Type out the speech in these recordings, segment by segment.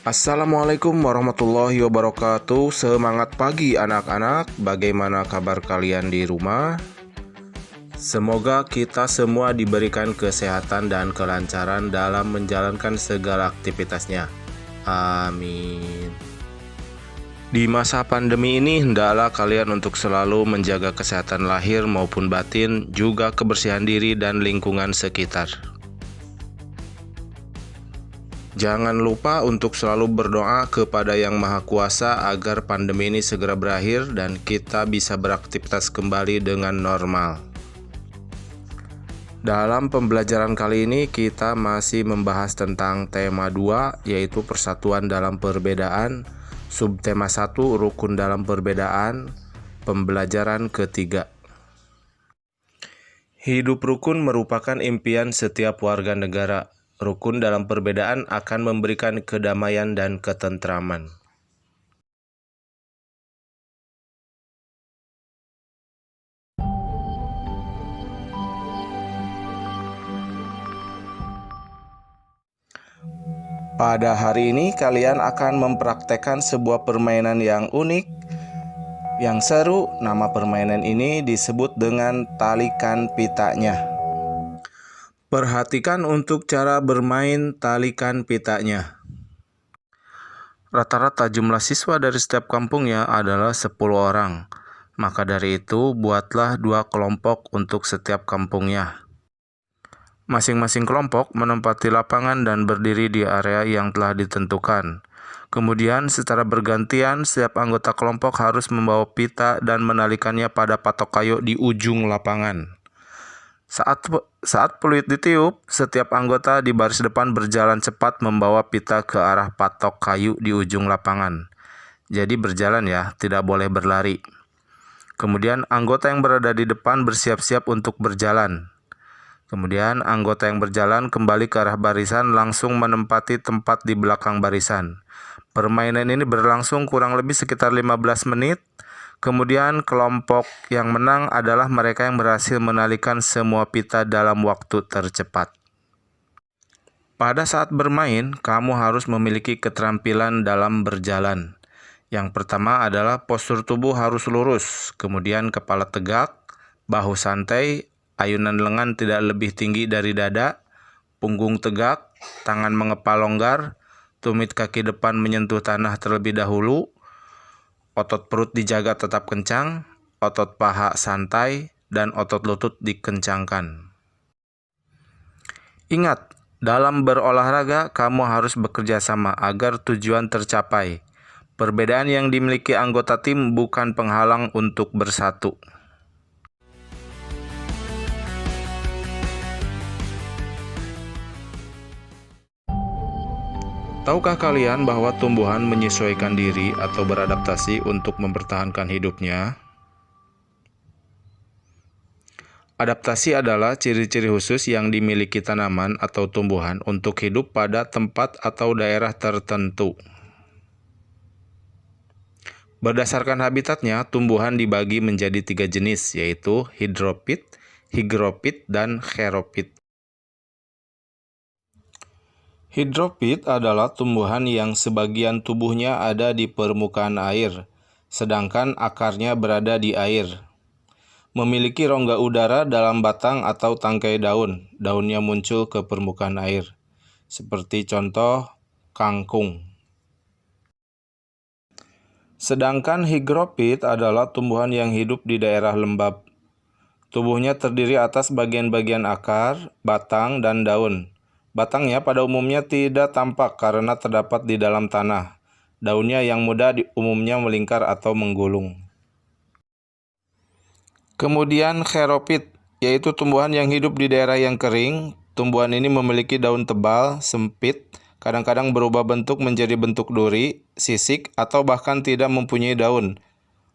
Assalamualaikum warahmatullahi wabarakatuh. Semangat pagi anak-anak. Bagaimana kabar kalian di rumah? Semoga kita semua diberikan kesehatan dan kelancaran dalam menjalankan segala aktivitasnya. Amin. Di masa pandemi ini, hendaklah kalian untuk selalu menjaga kesehatan lahir maupun batin, juga kebersihan diri dan lingkungan sekitar. Jangan lupa untuk selalu berdoa kepada Yang Maha Kuasa agar pandemi ini segera berakhir dan kita bisa beraktivitas kembali dengan normal. Dalam pembelajaran kali ini kita masih membahas tentang tema 2, yaitu persatuan dalam perbedaan, subtema 1, rukun dalam perbedaan, pembelajaran ketiga. Hidup rukun merupakan impian setiap warga negara. Rukun dalam perbedaan akan memberikan kedamaian dan ketentraman. Pada hari ini kalian akan mempraktekkan sebuah permainan yang unik, yang seru. Nama permainan ini disebut dengan talikan pitanya. Perhatikan untuk cara bermain talikan pitanya. Rata-rata jumlah siswa dari setiap kampungnya adalah 10 orang. Maka dari itu, buatlah 2 kelompok untuk setiap kampungnya. Masing-masing kelompok menempati lapangan dan berdiri di area yang telah ditentukan. Kemudian, secara bergantian, setiap anggota kelompok harus membawa pita dan menalikannya pada patok kayu di ujung lapangan. Saat peluit ditiup, setiap anggota di baris depan berjalan cepat membawa pita ke arah patok kayu di ujung lapangan. Jadi berjalan ya, tidak boleh berlari. Kemudian anggota yang berada di depan bersiap-siap untuk berjalan. Kemudian anggota yang berjalan kembali ke arah barisan langsung menempati tempat di belakang barisan. Permainan ini berlangsung kurang lebih sekitar 15 menit. Kemudian kelompok yang menang adalah mereka yang berhasil menalikan semua pita dalam waktu tercepat. Pada saat bermain, kamu harus memiliki keterampilan dalam berjalan. Yang pertama adalah postur tubuh harus lurus, kemudian kepala tegak, bahu santai, ayunan lengan tidak lebih tinggi dari dada, punggung tegak, tangan mengepal longgar, tumit kaki depan menyentuh tanah terlebih dahulu, otot perut dijaga tetap kencang, otot paha santai, dan otot lutut dikencangkan. Ingat, dalam berolahraga kamu harus bekerja sama agar tujuan tercapai. Perbedaan yang dimiliki anggota tim bukan penghalang untuk bersatu. Tahukah kalian bahwa tumbuhan menyesuaikan diri atau beradaptasi untuk mempertahankan hidupnya? Adaptasi adalah ciri-ciri khusus yang dimiliki tanaman atau tumbuhan untuk hidup pada tempat atau daerah tertentu. Berdasarkan habitatnya, tumbuhan dibagi menjadi 3 jenis, yaitu hidrofit, higropit, dan xeropit. Hidrofit adalah tumbuhan yang sebagian tubuhnya ada di permukaan air, sedangkan akarnya berada di air. Memiliki rongga udara dalam batang atau tangkai daun. Daunnya muncul ke permukaan air, seperti contoh kangkung. Sedangkan higropit adalah tumbuhan yang hidup di daerah lembab. Tubuhnya terdiri atas bagian-bagian akar, batang, dan daun. Batangnya pada umumnya tidak tampak karena terdapat di dalam tanah. Daunnya yang muda umumnya melingkar atau menggulung. Kemudian xeropit, yaitu tumbuhan yang hidup di daerah yang kering. Tumbuhan ini memiliki daun tebal, sempit, kadang-kadang berubah bentuk menjadi bentuk duri, sisik, atau bahkan tidak mempunyai daun.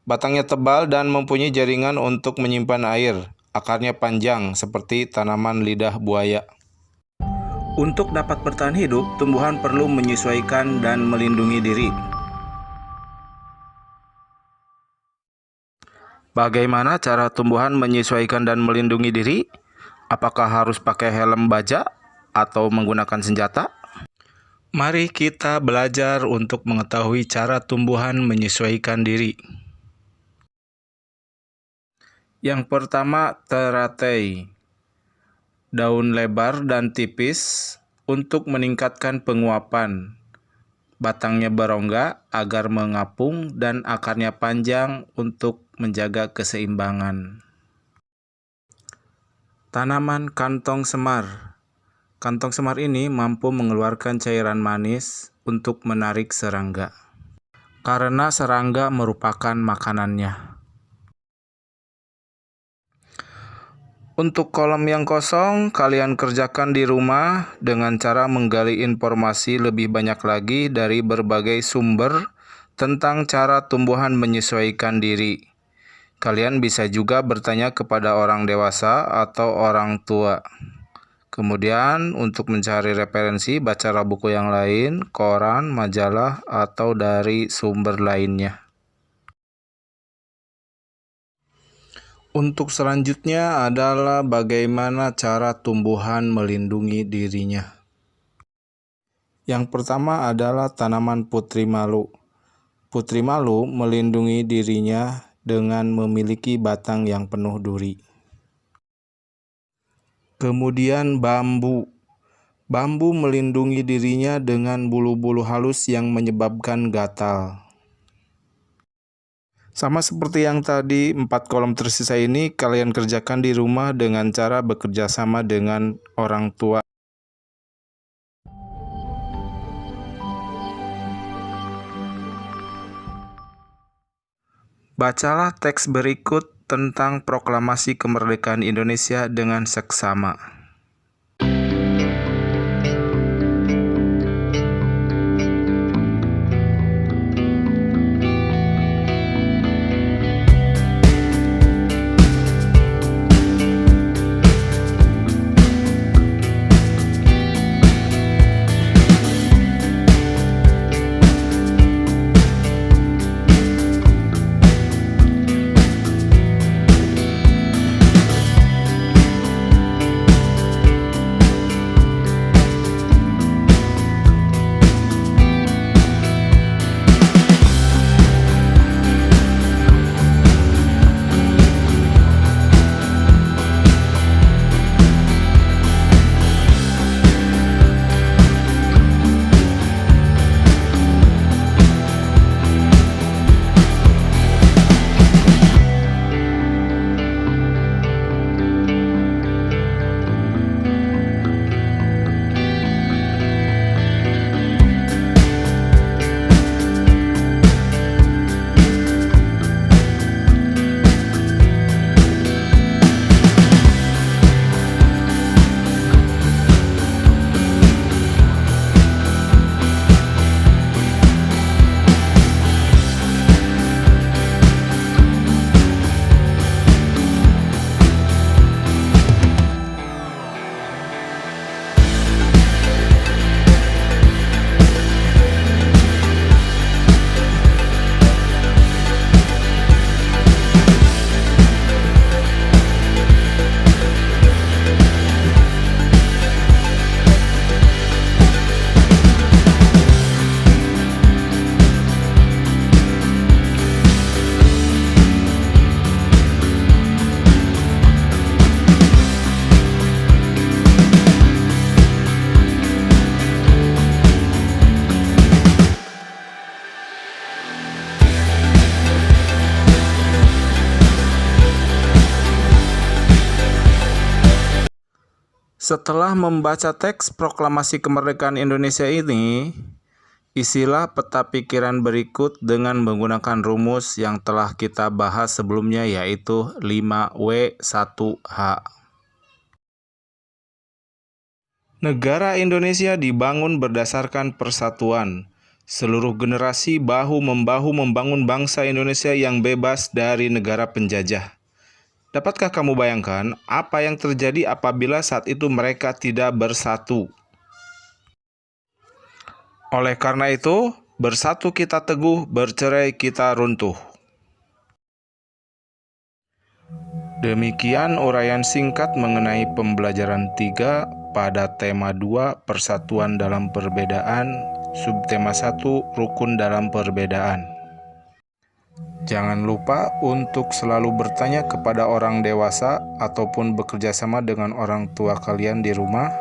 Batangnya tebal dan mempunyai jaringan untuk menyimpan air. Akarnya panjang seperti tanaman lidah buaya. Untuk dapat bertahan hidup, tumbuhan perlu menyesuaikan dan melindungi diri. Bagaimana cara tumbuhan menyesuaikan dan melindungi diri? Apakah harus pakai helm baja atau menggunakan senjata? Mari kita belajar untuk mengetahui cara tumbuhan menyesuaikan diri. Yang pertama, teratai. Daun lebar dan tipis untuk meningkatkan penguapan. Batangnya berongga agar mengapung dan akarnya panjang untuk menjaga keseimbangan. Tanaman kantong semar. Kantong semar ini mampu mengeluarkan cairan manis untuk menarik serangga, karena serangga merupakan makanannya. Untuk kolom yang kosong, kalian kerjakan di rumah dengan cara menggali informasi lebih banyak lagi dari berbagai sumber tentang cara tumbuhan menyesuaikan diri. Kalian bisa juga bertanya kepada orang dewasa atau orang tua. Kemudian, untuk mencari referensi, bacalah buku yang lain, koran, majalah, atau dari sumber lainnya. Untuk selanjutnya adalah bagaimana cara tumbuhan melindungi dirinya. Yang pertama adalah tanaman putri malu. Putri malu melindungi dirinya dengan memiliki batang yang penuh duri. Kemudian bambu. Bambu melindungi dirinya dengan bulu-bulu halus yang menyebabkan gatal. Sama seperti yang tadi, 4 kolom tersisa ini kalian kerjakan di rumah dengan cara bekerja sama dengan orang tua. Bacalah teks berikut tentang proklamasi kemerdekaan Indonesia dengan seksama. Setelah membaca teks proklamasi kemerdekaan Indonesia ini, isilah peta pikiran berikut dengan menggunakan rumus yang telah kita bahas sebelumnya, yaitu 5W1H. Negara Indonesia dibangun berdasarkan persatuan. Seluruh generasi bahu-membahu membangun bangsa Indonesia yang bebas dari negara penjajah. Dapatkah kamu bayangkan apa yang terjadi apabila saat itu mereka tidak bersatu? Oleh karena itu, bersatu kita teguh, bercerai kita runtuh. Demikian uraian singkat mengenai pembelajaran 3 pada tema 2 persatuan dalam perbedaan, subtema 1 rukun dalam perbedaan. Jangan lupa untuk selalu bertanya kepada orang dewasa ataupun bekerja sama dengan orang tua kalian di rumah.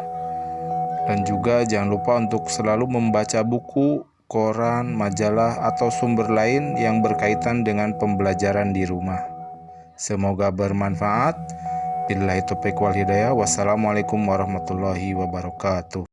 Dan juga jangan lupa untuk selalu membaca buku, koran, majalah, atau sumber lain yang berkaitan dengan pembelajaran di rumah. Semoga bermanfaat. Billahi taufiq wal hidayah. Wassalamualaikum warahmatullahi wabarakatuh.